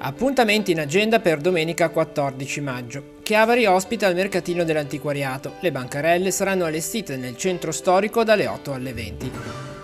Appuntamenti in agenda per domenica 14 maggio. Chiavari ospita il mercatino dell'antiquariato. Le bancarelle saranno allestite nel centro storico dalle 8 alle 20.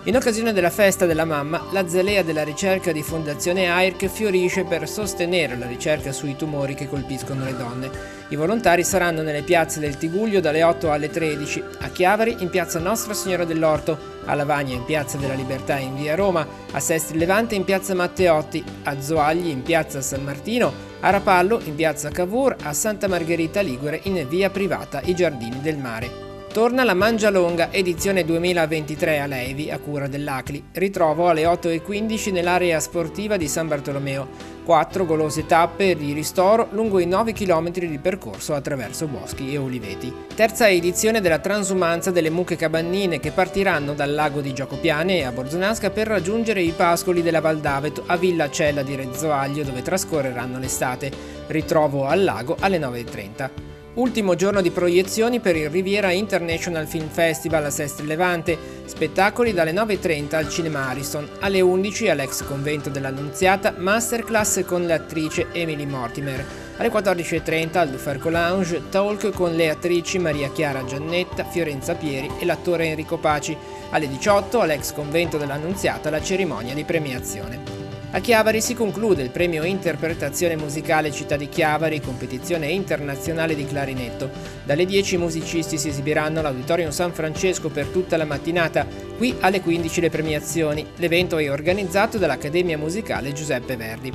In occasione della festa della mamma, la Zalea della ricerca di Fondazione AIRC fiorisce per sostenere la ricerca sui tumori che colpiscono le donne. I volontari saranno nelle piazze del Tigullio dalle 8 alle 13, a Chiavari in piazza Nostra Signora dell'Orto, a Lavagna in piazza della Libertà in via Roma, a Sestri Levante in piazza Matteotti, a Zoagli in piazza San Martino, a Rapallo in piazza Cavour, a Santa Margherita Ligure in via Privata I Giardini del Mare. Torna la Mangialonga edizione 2023 a Levi, a cura dell'Acli. Ritrovo alle 8:15 nell'area sportiva di San Bartolomeo. 4 golose tappe di ristoro lungo i 9 km di percorso attraverso boschi e oliveti. Terza edizione della transumanza delle mucche cabannine che partiranno dal lago di Giocopiane e a Borzonasca per raggiungere i pascoli della Val d'Aveto a Villa Cella di Rezzoaglio, dove trascorreranno l'estate. Ritrovo al lago alle 9:30. Ultimo giorno di proiezioni per il Riviera International Film Festival a Sestri Levante, spettacoli dalle 9:30 al Cinema Ariston, alle 11 all'ex convento dell'Annunziata, masterclass con l'attrice Emily Mortimer, alle 14:30 al Duferco Lounge, talk con le attrici Maria Chiara Giannetta, Fiorenza Pieri e l'attore Enrico Paci, alle 18 all'ex convento dell'Annunziata la cerimonia di premiazione. A Chiavari si conclude il premio Interpretazione musicale Città di Chiavari, competizione internazionale di clarinetto. Dalle 10 i musicisti si esibiranno all'Auditorium San Francesco per tutta la mattinata, qui alle 15 le premiazioni. L'evento è organizzato dall'Accademia Musicale Giuseppe Verdi.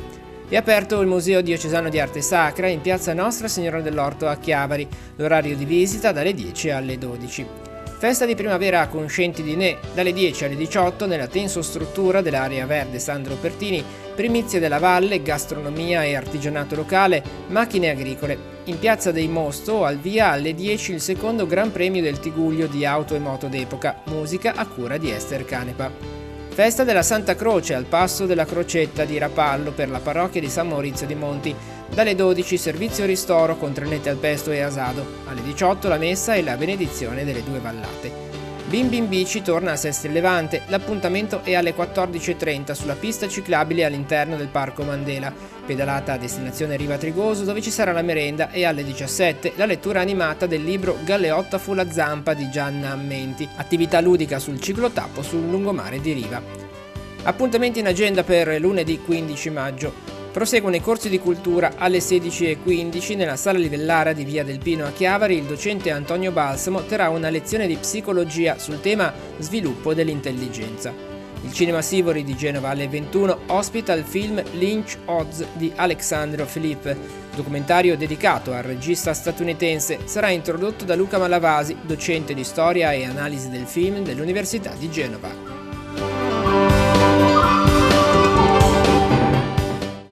È aperto il Museo Diocesano di Arte Sacra in piazza Nostra Signora dell'Orto a Chiavari, l'orario di visita dalle 10 alle 12. Festa di primavera a Conscienti di Ne, dalle 10 alle 18 nella tensostruttura dell'area verde Sandro Pertini, primizie della valle, gastronomia e artigianato locale, macchine agricole. In piazza dei Mosto, al via alle 10 il secondo Gran Premio del Tigullio di auto e moto d'epoca, musica a cura di Ester Canepa. Festa della Santa Croce al Passo della Crocetta di Rapallo per la parrocchia di San Maurizio di Monti. Dalle 12 servizio ristoro con trenette al pesto e asado. Alle 18 la messa e la benedizione delle due vallate. Bimbi in bici torna a Sestri Levante. L'appuntamento è alle 14:30 sulla pista ciclabile all'interno del Parco Mandela. Pedalata a destinazione Riva Trigoso dove ci sarà la merenda e alle 17 la lettura animata del libro Galeotta fu la zampa di Gianna Ammenti. Attività ludica sul ciclotappo sul lungomare di Riva. Appuntamenti in agenda per lunedì 15 maggio. Proseguono i corsi di cultura alle 16:15 nella sala Livellara di Via del Pino a Chiavari. Il docente Antonio Balsamo terrà una lezione di psicologia sul tema sviluppo dell'intelligenza. Il Cinema Sivori di Genova alle 21 ospita il film Lynch Oz di Alexandro Philippe, documentario dedicato al regista statunitense. Sarà introdotto da Luca Malavasi, docente di storia e analisi del film dell'Università di Genova.